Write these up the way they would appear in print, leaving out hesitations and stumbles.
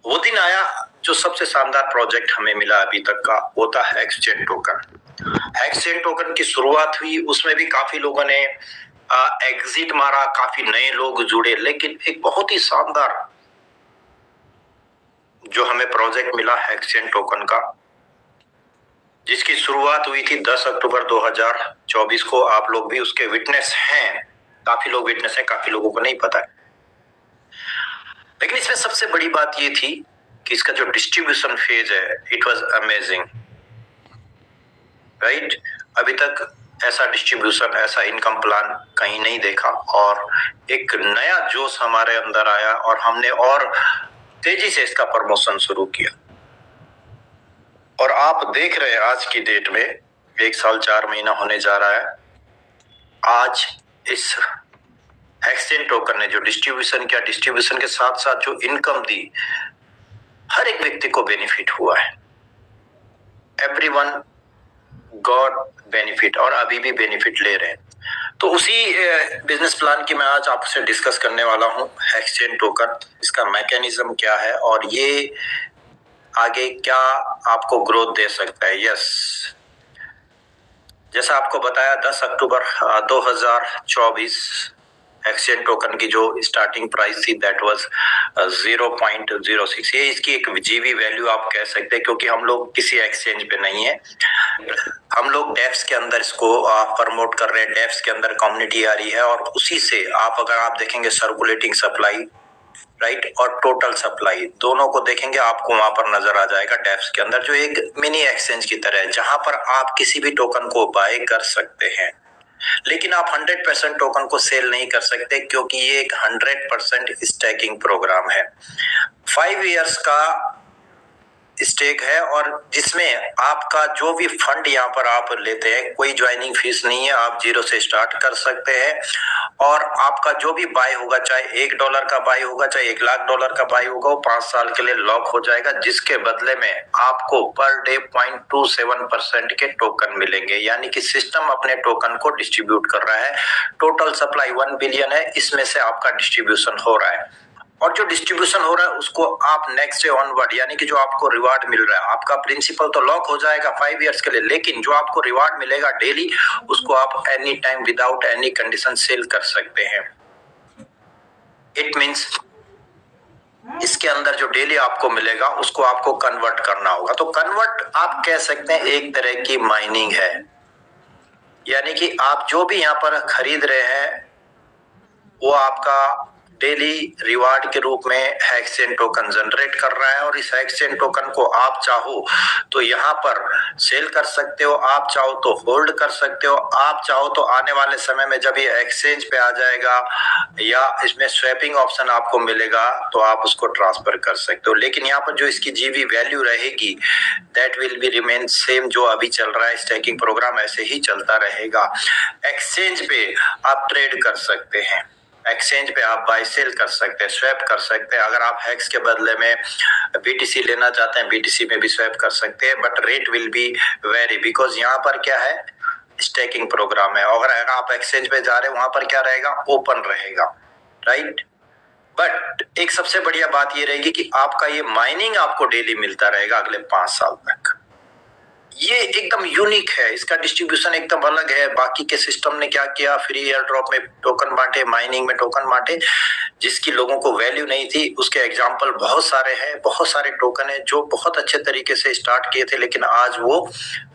वो दिन आया जो सबसे शानदार प्रोजेक्ट हमें मिला अभी तक का, वो था एक्सचेंज टोकन। एक्सचेंज टोकन की शुरुआत हुई, उसमें भी काफी लोगों ने एग्जिट मारा, काफी नए लोग जुड़े, लेकिन एक बहुत ही शानदार जो हमें प्रोजेक्ट मिला एक्सचेंज टोकन का, जिसकी शुरुआत हुई थी 10 अक्टूबर 2024 को। आप लोग भी उसके विटनेस हैं, काफी लोग विटनेस हैं, काफी लोगों को नहीं पता है। लेकिन इसमें सबसे बड़ी बात ये थी कि इसका जो डिस्ट्रीब्यूशन फेज है, इट वाज अमेजिंग, राइट। अभी तक ऐसा डिस्ट्रीब्यूशन, ऐसा इनकम प्लान कहीं नहीं देखा, और एक नया जोश हमारे अंदर आया और हमने और तेजी से इसका प्रमोशन शुरू किया। और आप देख रहे हैं आज की डेट में 1 साल 4 महीना होने जा रहा है, आज इस एक्सचेंज टोकन ने जो डिस्ट्रीब्यूशन किया, डिस्ट्रीब्यूशन के साथ साथ जो इनकम दी, हर एक व्यक्ति को बेनिफिट हुआ है। एवरीवन गॉट बेनिफिट, और अभी भी बेनिफिट ले रहे हैं। तो उसी बिजनेस प्लान की मैं आज आपसे डिस्कस करने वाला हूं, एक्सचेंज टोकन, इसका मैकेनिज्म क्या है और ये आगे क्या आपको ग्रोथ दे सकता है। यस, जैसा आपको बताया 10 अक्टूबर 2024 एक्सचेंज टोकन की जो स्टार्टिंग प्राइस थी दैट वाज 0.06। ये इसकी एक जीवी वैल्यू आप कह सकते हैं, क्योंकि हम लोग किसी एक्सचेंज पे नहीं है, हम लोग डेप्स के अंदर इसको प्रमोट कर रहे हैं। डेप्स के अंदर कम्युनिटी आ रही है, और उसी से अगर आप देखेंगे सर्कुलेटिंग सप्लाई, राइट, और टोटल सप्लाई दोनों को देखेंगे, आपको वहां पर नजर आ जाएगा डेप्स के अंदर, जो एक मिनी एक्सचेंज की तरह है, जहां पर आप किसी भी टोकन को बाय कर सकते हैं। लेकिन आप 100% टोकन को सेल नहीं कर सकते, क्योंकि ये एक 100% स्टेकिंग प्रोग्राम है। 5 इयर्स का स्टेक है, और जिसमें आपका जो भी फंड यहाँ पर आप लेते हैं, कोई ज्वाइनिंग फीस नहीं है, आप जीरो से स्टार्ट कर सकते हैं। और आपका जो भी बाय होगा, चाहे $1 का बाय होगा, चाहे $1,00,000 का बाय होगा, वो 5 साल के लिए लॉक हो जाएगा, जिसके बदले में आपको पर डे 0.27% के टोकन मिलेंगे। यानी कि सिस्टम अपने टोकन को डिस्ट्रीब्यूट कर रहा है। टोटल सप्लाई 1 बिलियन है, इसमें से आपका डिस्ट्रीब्यूशन हो रहा है, और जो डिस्ट्रीब्यूशन हो रहा है उसको आप नेक्स्ट डे ऑनवर्ड, यानी कि जो आपको रिवार्ड मिल रहा है, आपका प्रिंसिपल तो लॉक हो जाएगा 5 इयर्स के लिए, लेकिन जो आपको रिवार्ड मिलेगा डेली, उसको आप any time without any condition sell कर सकते हैं। इट मींस इसके अंदर जो डेली आपको मिलेगा उसको आपको कन्वर्ट करना होगा। तो कन्वर्ट आप कह सकते हैं एक तरह की माइनिंग है, यानी कि आप जो भी यहाँ पर खरीद रहे हैं वो आपका डेली रिवार्ड के रूप में एक्सचेंज टोकन जनरेट कर रहा है, और इस एक्सचेंज टोकन को आप चाहो तो यहाँ पर सेल कर सकते हो, आप चाहो तो होल्ड कर सकते हो, आप चाहो तो आने वाले समय में जब ये एक्सचेंज पे आ जाएगा या इसमें स्वैपिंग ऑप्शन आपको मिलेगा तो आप उसको ट्रांसफर कर सकते हो। लेकिन यहाँ पर जो इसकी जीवी वैल्यू रहेगी that will be remain same, जो अभी चल रहा है स्टेकिंग प्रोग्राम ऐसे ही चलता रहेगा। एक्सचेंज पे आप ट्रेड कर सकते हैं, एक्सचेंज पे आप बाय सेल कर सकते हैं, स्वैप कर सकते हैं। अगर आप हेक्स के बदले में बीटीसी लेना चाहते हैं, बीटीसी में भी स्वैप कर सकते हैं, but rate will be very, because यहाँ पर क्या है, स्टेकिंग प्रोग्राम है। अगर आप एक्सचेंज पे जा रहे हैं, वहां पर क्या रहेगा, ओपन रहेगा, राइट। बट एक सबसे बढ़िया बात ये रहेगी कि आपका ये माइनिंग आपको डेली मिलता रहेगा अगले 5 साल तक। ये एकदम यूनिक है, इसका डिस्ट्रीब्यूशन एकदम अलग है। बाकी के सिस्टम ने क्या किया, फ्री एयर ड्रॉप में टोकन बांटे, माइनिंग में टोकन बांटे, जिसकी लोगों को वैल्यू नहीं थी। उसके एग्जांपल बहुत सारे हैं, बहुत सारे टोकन है जो बहुत अच्छे तरीके से स्टार्ट किए थे, लेकिन आज वो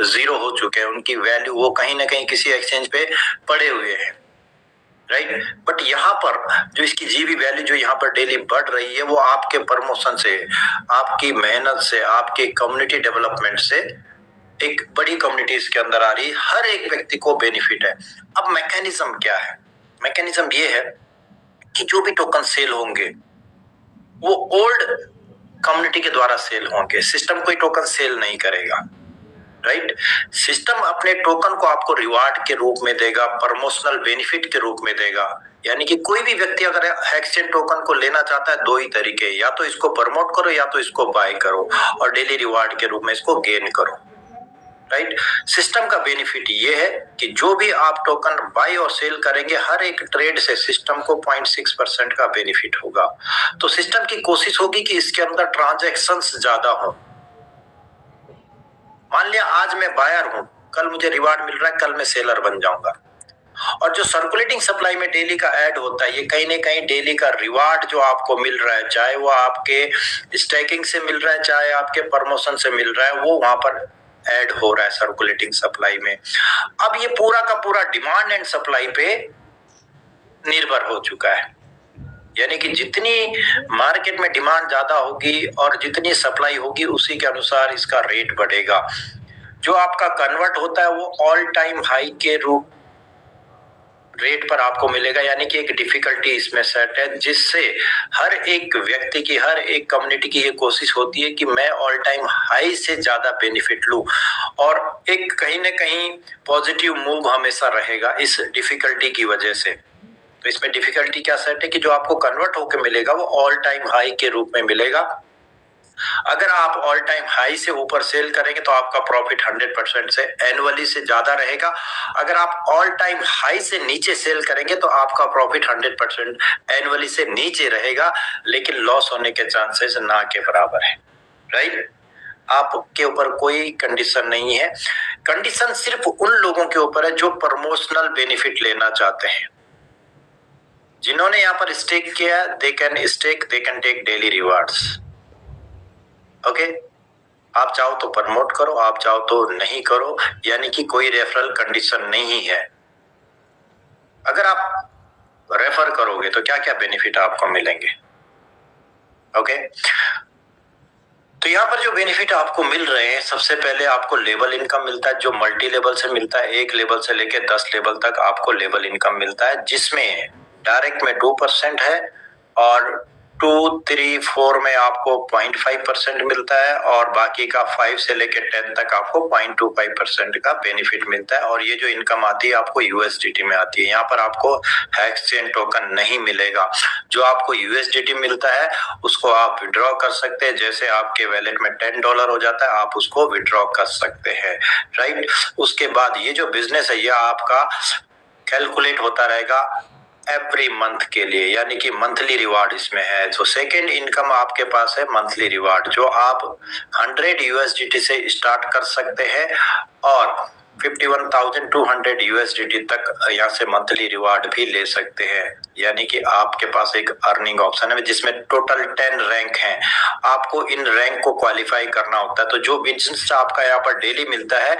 जीरो हो चुके हैं, उनकी वैल्यू वो कहीं ना कहीं किसी एक्सचेंज पे पड़े हुए हैं, राइट। बट यहाँ पर जो इसकी जीवी वैल्यू जो यहाँ पर डेली बढ़ रही है, वो आपके प्रमोशन से, आपकी मेहनत से, आपके कम्युनिटी डेवलपमेंट से एक बड़ी कम्युनिटी इसके अंदर आ रही है, हर एक व्यक्ति को बेनिफिट है। अब मैकेनिज्म क्या है, मैकेनिज्म ये है कि जो भी टोकन सेल होंगे वो ओल्ड कम्युनिटी के द्वारा सेल होंगे, सिस्टम कोई टोकन सेल नहीं करेगा, राइट। सिस्टम अपने टोकन को आपको रिवार्ड के रूप में देगा, प्रमोशनल बेनिफिट के रूप में देगा। यानी कि कोई भी व्यक्ति अगर एक्सचेंज टोकन को लेना चाहता है, 2 ही तरीके, या तो इसको प्रमोट करो या तो इसको बाय करो, और डेली रिवार्ड के रूप में इसको गेन करो। राइट। सिस्टम का बेनिफिट ये है कि जो भी आप टोकन बाय और सेल करेंगे, हर एक ट्रेड से सिस्टम को 0.6% का बेनिफिट होगा। तो सिस्टम की कोशिश होगी कि इसके अंदर ट्रांजैक्शंस ज्यादा हो। मान लिया आज मैं बायर हूं, कल मुझे रिवार्ड मिल रहा है, कल मैं सेलर बन जाऊंगा। और जो सर्कुलेटिंग सप्लाई में डेली का ऐड होता है, ये कहीं ना कहीं डेली का रिवार्ड जो आपको मिल रहा है, चाहे वो आपके स्टैकिंग से मिल रहा है, चाहे आपके प्रमोशन से मिल रहा है, वो वहां पर ऐड हो रहा है सर्कुलेटिंग सप्लाई में। अब ये पूरा का पूरा डिमांड एंड सप्लाई पे निर्भर हो चुका है। यानी कि जितनी मार्केट में डिमांड ज्यादा होगी और जितनी सप्लाई होगी, उसी के अनुसार इसका रेट बढ़ेगा। जो आपका कन्वर्ट होता है वो ऑल टाइम हाई के रूप रेट पर आपको मिलेगा। यानी कि एक डिफिकल्टी इसमें सेट है, जिससे हर एक व्यक्ति की, हर एक कम्युनिटी की ये कोशिश होती है कि मैं ऑल टाइम हाई से ज्यादा बेनिफिट लूं, और एक कहीं ना कहीं पॉजिटिव मूव हमेशा रहेगा इस डिफिकल्टी की वजह से। तो इसमें डिफिकल्टी क्या सेट है कि जो आपको कन्वर्ट होकर मिलेगा वो ऑल टाइम हाई के रूप में मिलेगा। अगर आप ऑल टाइम हाई से ऊपर सेल करेंगे तो आपका प्रॉफिट 100% से एनुअली से ज्यादा रहेगा। अगर आप ऑल टाइम हाई से नीचे सेल करेंगे तो आपका प्रॉफिट 100% एनुअली से नीचे रहेगा, लेकिन लॉस होने के चांसेस ना के बराबर है। राइट। आपके ऊपर कोई कंडीशन नहीं है। कंडीशन सिर्फ उन लोगों के ऊपर है जो प्रमोशनल बेनिफिट लेना चाहते हैं। जिन्होंने यहाँ पर स्टेक किया, they can stake, they can take daily rewards. Okay. आप चाहो तो प्रमोट करो, आप चाहो तो नहीं करो, यानी कि कोई रेफरल कंडीशन नहीं है। अगर आप रेफर करोगे तो क्या क्या बेनिफिट आपको मिलेंगे। ओके। तो यहाँ पर जो बेनिफिट आपको मिल रहे हैं, सबसे पहले आपको लेवल इनकम मिलता है, जो मल्टी लेवल से मिलता है। 1 लेवल से लेकर 10 लेवल तक आपको लेवल इनकम मिलता है, जिसमें डायरेक्ट में 2% है, और 2, 3, 4 में आपको 0.5% मिलता है, और बाकी का 5 से लेकर 10 तक आपको 0.25% का बेनिफिट मिलता है। और ये जो इनकम आती है आपको यूएसडीटी में आती है। यहाँ पर आपको एक्सचेंज टोकन नहीं मिलेगा। जो आपको यूएसडीटी मिलता है उसको आप विड्रॉ कर सकते हैं। जैसे आपके वैलेट में $10 हो जाता है, आप उसको विड्रॉ कर सकते हैं। राइट। उसके बाद ये जो बिजनेस है, ये आपका कैलकुलेट होता रहेगा एवरी मंथ के लिए, यानी कि मंथली रिवार्ड इसमें है। तो सेकेंड इनकम आपके पास है मंथली रिवार्ड, जो आप 100 यूएसडीटी से स्टार्ट कर सकते हैं और 51,200 यूएसडीटी तक यहाँ से मंथली रिवार्ड भी ले सकते हैं। यानी कि आपके पास एक अर्निंग ऑप्शन है, जिसमें टोटल 10 रैंक हैं। आपको इन रैंक को क्वालिफाई करना होता है। तो जो बिजनेस आपका यहाँ पर डेली मिलता है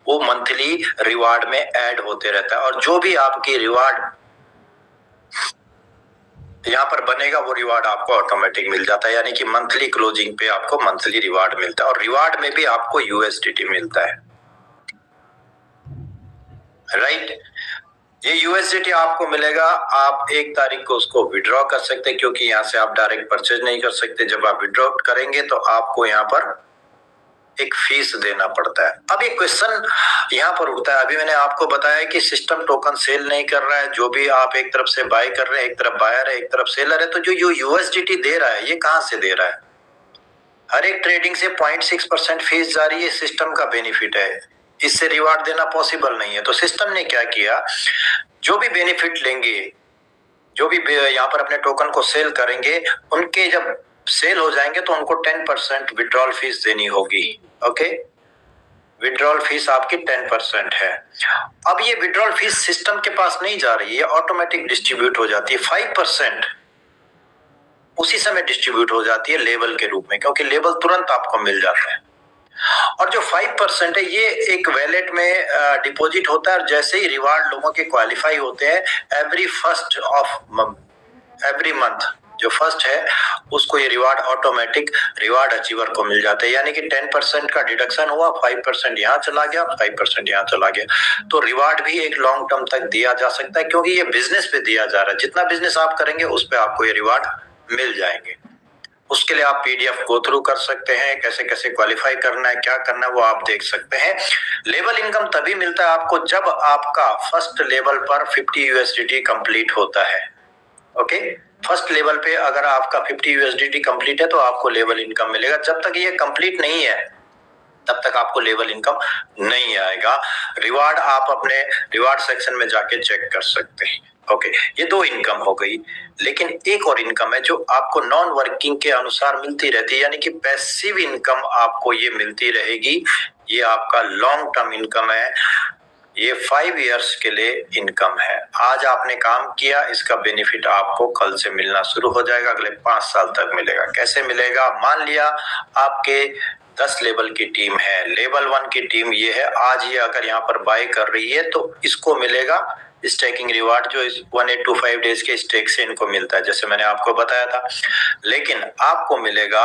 वो मंथली रिवार्ड में ऐड होते रहता है, और जो भी आपकी रिवार्ड यहाँ पर बनेगा वो रिवार्ड आपको ऑटोमेटिक मिल जाता है। यानी कि मंथली क्लोजिंग पे आपको मंथली रिवार्ड मिलता है, और रिवार्ड में भी आपको यूएसडीटी मिलता है। राइट। ये यूएसडीटी आपको मिलेगा, आप 1 तारीख को उसको विड्रॉ कर सकते हैं, क्योंकि यहाँ से आप डायरेक्ट परचेज नहीं कर सकते। जब आप विड्रॉ करेंगे तो आपको यहाँ पर एक फीस देना पड़ता है। अब एक क्वेश्चन यहाँ पर उठता है, अभी मैंने आपको बताया कि सिस्टम टोकन सेल नहीं कर रहा है, जो भी आप एक तरफ से बाय कर रहे हैं, एक तरफ बायर है, एक तरफ सेलर है, तो जो यूएसडीटी दे रहा है ये कहां से दे रहा है। हर एक ट्रेडिंग से 0.6% फीस जा रही है, सिस्टम का बेनिफिट है, इससे रिवार्ड देना पॉसिबल नहीं है। तो सिस्टम ने क्या किया, जो भी बेनिफिट लेंगे, जो भी यहाँ पर अपने टोकन को सेल करेंगे, उनके जब सेल हो जाएंगे तो उनको 10% विड्रॉल फीस देनी होगी। ओके। विड्रॉल फीस आपकी 10% है। अब ये विड्रॉल फीस सिस्टम के पास नहीं जा रही है, ऑटोमेटिक डिस्ट्रीब्यूट हो जाती है। 5% उसी समय डिस्ट्रीब्यूट हो जाती है लेवल के रूप में, क्योंकि लेवल तुरंत आपको मिल जाता है। और जो 5% है ये एक वैलेट में डिपॉजिट होता है, और जैसे ही रिवार्ड लोगों के क्वालिफाई होते हैं, एवरी मंथ जो फर्स्ट है उसको ये रिवार्ड ऑटोमेटिक रिवार्ड अचीवर को मिल जाता है। यानी कि 10% का डिडक्शन हुआ, 5% यहाँ चला गया, 5% यहाँ चला गया। तो रिवार्ड भी एक लॉन्ग टर्म तक दिया जा सकता है, क्योंकि ये बिजनेस पे दिया जा रहा है। जितना बिजनेस आप करेंगे उस पे आपको ये रिवार्ड मिल जाएंगे। उसके लिए आप पीडीएफ गो थ्रू कर सकते हैं, कैसे कैसे क्वालिफाई करना है, क्या करना है, वो आप देख सकते हैं। लेवल इनकम तभी मिलता है आपको जब आपका फर्स्ट लेवल पर 50 यूएसडीटी कंप्लीट होता है। ओके। फर्स्ट लेवल पे अगर आपका 50 यूएसडीटी कंप्लीट है तो आपको लेवल इनकम मिलेगा। जब तक ये कंप्लीट नहीं है तब तक आपको लेवल इनकम नहीं आएगा। रिवार्ड आप अपने रिवार्ड सेक्शन में जाके चेक कर सकते हैं। ओके, ये दो इनकम हो गई, लेकिन एक और इनकम है जो आपको नॉन वर्किंग के अनुसार मिलती रहती है, यानी कि पैसिव इनकम आपको ये मिलती रहेगी। ये आपका लॉन्ग टर्म इनकम है, ये 5 इयर्स के लिए इनकम है। आज आपने काम किया, इसका बेनिफिट आपको कल से मिलना शुरू हो जाएगा, अगले 5 साल तक मिलेगा। कैसे मिलेगा? मान लिया आपके 10 लेवल की टीम है, लेवल 1 की टीम ये है, आज ये अगर यहाँ पर बाय कर रही है तो इसको मिलेगा स्टेकिंग रिवार्ड, जो 1825 डेज के स्टेक से इनको मिलता है, जैसे मैंने आपको बताया था। लेकिन आपको मिलेगा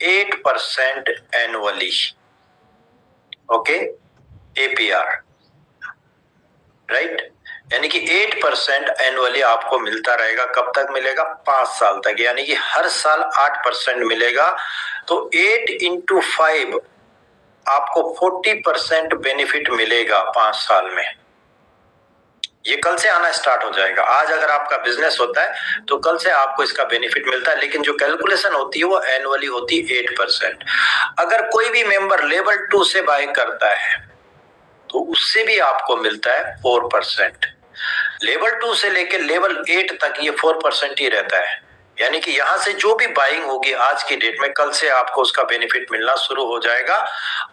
8% एनुअली, ओके, एपीआर, राइट, यानी कि 8% एनुअली आपको मिलता रहेगा। कब तक मिलेगा? 5 साल तक, यानी कि हर साल 8% मिलेगा। तो 8 into 5 आपको 40% बेनिफिट मिलेगा 5 साल में। ये कल से आना स्टार्ट हो जाएगा। आज अगर आपका बिजनेस होता है तो कल से आपको इसका बेनिफिट मिलता है, लेकिन जो कैलकुलेशन होती है वो एनुअली होती है 8%। अगर कोई भी मेंबर लेवल 2 से बाय करता है तो उससे भी आपको मिलता है 4%। लेवल 2 से लेकर लेवल 8 तक ये 4% ही रहता है, यानी कि यहां से जो भी बाइंग होगी आज की डेट में, कल से आपको उसका बेनिफिट मिलना शुरू हो जाएगा।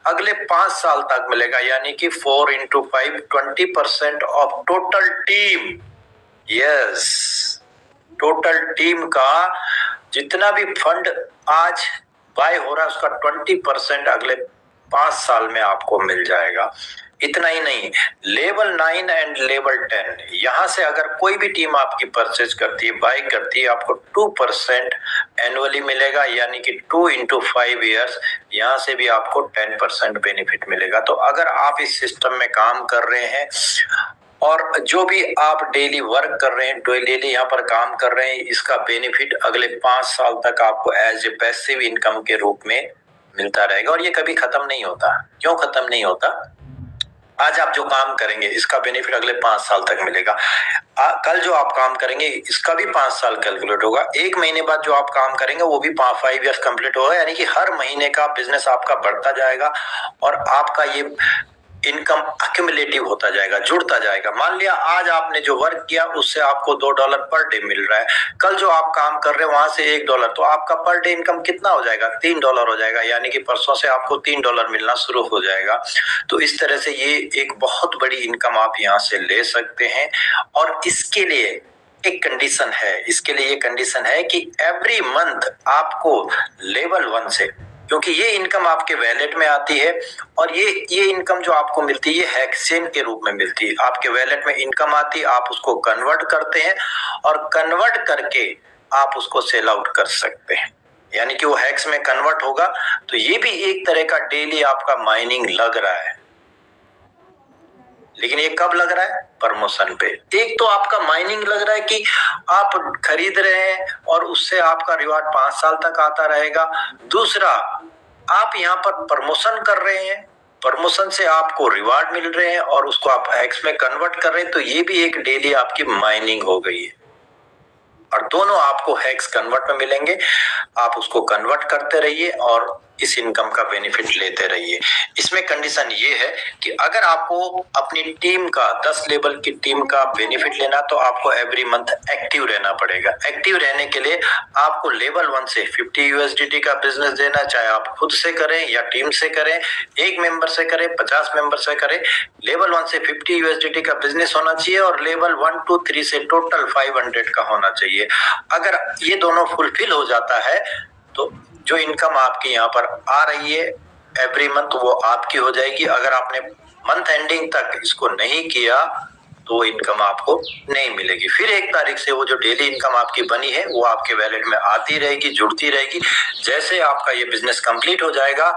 अगले 5 साल तक मिलेगा, यानी कि 4 into 5 20% of total team. Yes, total team का जितना भी फंड आज बाय हो रहा है उसका 20% अगले 5 साल में आपको मिल जाएगा। इतना ही नहीं, लेवल 9 एंड लेवल 10 यहां से अगर कोई भी टीम आपकी परचेज करती है, बाय करती है, आपको 2% एनुअली मिलेगा, यानी कि 2 into 5 इयर्स, यहां से भी आपको 10% बेनिफिट मिलेगा। तो अगर आप इस सिस्टम में काम कर रहे हैं और जो भी आप डेली वर्क कर रहे हैं, डेली यहाँ पर काम कर रहे हैं, इसका बेनिफिट अगले 5 साल तक आपको एज ए पैसिव इनकम के रूप में मिलता रहेगा, और ये कभी खत्म नहीं होता। क्यों खत्म नहीं होता? आज आप जो काम करेंगे इसका बेनिफिट अगले 5 साल तक मिलेगा। कल जो आप काम करेंगे इसका भी 5 साल कैलकुलेट होगा। 1 महीने बाद जो आप काम करेंगे वो भी 5 इयर्स कंप्लीट होगा, यानी कि हर महीने का बिजनेस आपका बढ़ता जाएगा और आपका ये इनकम अक्यूमुलेटिव होता जाएगा, जुड़ता जाएगा। मान लिया आज आपने जो वर्क किया उससे आपको $2 पर डे मिल रहा है, कल जो आप काम कर रहे हैं वहां से $1, तो आपका पर डे इनकम कितना हो जाएगा? $3 हो जाएगा, यानी कि परसों से आपको $3 मिलना शुरू हो जाएगा। तो इस तरह से ये एक बहुत बड़ी इनकम आप यहाँ से ले सकते हैं। और इसके लिए एक कंडीशन है, इसके लिए ये कंडीशन है कि एवरी मंथ आपको लेवल 1 से, क्योंकि ये इनकम आपके वैलेट में आती है और ये इनकम जो आपको मिलती है ये हेक्सेन के रूप में मिलती है। आपके वैलेट में इनकम आती है, आप उसको कन्वर्ट करते हैं और कन्वर्ट करके आप उसको सेल आउट कर सकते हैं, यानी कि वो हेक्स में कन्वर्ट होगा। तो ये भी एक तरह का डेली आपका माइनिंग लग रहा है, लेकिन ये कब लग रहा है? प्रमोशन पे। एक तो आपका माइनिंग लग रहा है कि आप खरीद रहे हैं और उससे आपका रिवार्ड 5 साल तक आता रहेगा। दूसरा, आप यहाँ पर प्रमोशन कर रहे हैं, प्रमोशन से आपको रिवार्ड मिल रहे हैं और उसको आप एक्स में कन्वर्ट कर रहे हैं, तो ये भी एक डेली आपकी माइनिंग हो गई है। और दोनों आपको हेक्स कन्वर्ट में मिलेंगे, आप उसको कन्वर्ट करते रहिए और इस इनकम का बेनिफिट लेते रहिए। इसमें कंडीशन ये है कि अगर आपको अपनी टीम का 10 लेवल की टीम का बेनिफिट लेना तो आपको एवरी मंथ एक्टिव रहना पड़ेगा। एक्टिव रहने के लिए आपको लेवल 1 से 50 USDT का बिजनेस देना, चाहे आप खुद से करें या टीम से करें, एक मेंबर से करें, 50 मेंबर से करें। लेवल 1 से 50 USDT का बिजनेस होना चाहिए और लेवल 1 2 3 से टोटल 500 का होना चाहिए। अगर ये दोनों फुलफिल हो जाता है तो जो इनकम आपकी यहाँ पर आ रही है एवरी मंथ वो आपकी हो जाएगी। अगर आपने मंथ एंडिंग तक इसको नहीं किया तो वो इनकम आपको नहीं मिलेगी। फिर 1 तारीख से वो जो डेली इनकम आपकी बनी है वो आपके वैलेट में आती रहेगी, जुड़ती रहेगी। जैसे आपका ये बिजनेस कंप्लीट हो जाएगा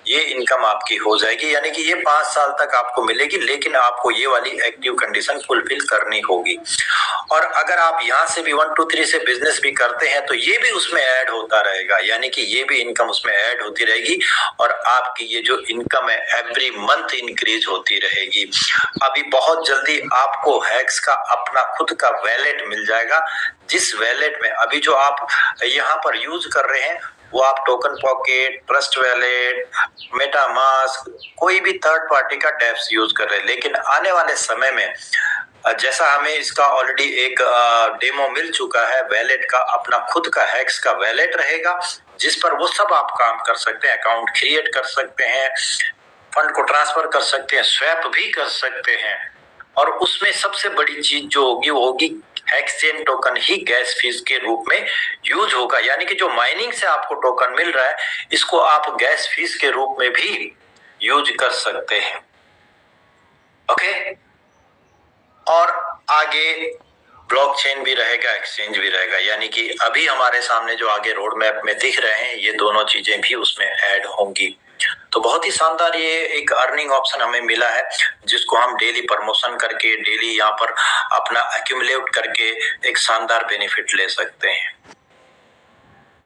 ये इनकम आपकी हो जाएगी, यानी कि ये 5 साल तक आपको मिलेगी, लेकिन आपको ये वाली एक्टिव कंडीशन फुलफिल करनी होगी। और अगर आप यहाँ से भी 1 2 3 से बिजनेस भी करते हैं तो ये भी उसमें ऐड होता रहेगा, यानी कि ये भी इनकम उसमें ऐड होती रहेगी और आपकी ये जो इनकम है एवरी मंथ इंक्रीज होती रहेगी। अभी बहुत जल्दी आपको हैक्स का अपना खुद का वैलेट मिल जाएगा, जिस वैलेट में अभी जो आप यहाँ पर यूज कर रहे हैं वो आप token pocket, trust wallet, MetaMask, कोई भी थर्ड पार्टी का डेप्स यूज कर रहे हैं। लेकिन आने वाले समय में जैसा हमें इसका ऑलरेडी एक डेमो मिल चुका है, वैलेट का अपना खुद का हेक्स का वैलेट रहेगा जिस पर वो सब आप काम कर सकते हैं, अकाउंट क्रिएट कर सकते हैं, फंड को ट्रांसफर कर सकते हैं, स्वैप भी कर सकते हैं। और उसमें सबसे बड़ी चीज जो होगी वो होगी हेक्सेन टोकन ही गैस फीस के रूप में यूज होगा। यानी कि जो माइनिंग से आपको टोकन मिल रहा है इसको आप गैस फीस के रूप में भी यूज कर सकते हैं। ओके, और आगे ब्लॉकचेन भी रहेगा, एक्सचेंज भी रहेगा। यानी कि अभी हमारे सामने जो आगे रोड मैप में दिख रहे हैं ये दोनों चीजें भी उसमें ऐड होंगी। तो बहुत ही शानदार ये एक अर्निंग ऑप्शन हमें मिला है जिसको हम डेली प्रमोशन करके, डेली यहाँ पर अपना एक्यूमुलेट करके एक शानदार बेनिफिट ले सकते हैं।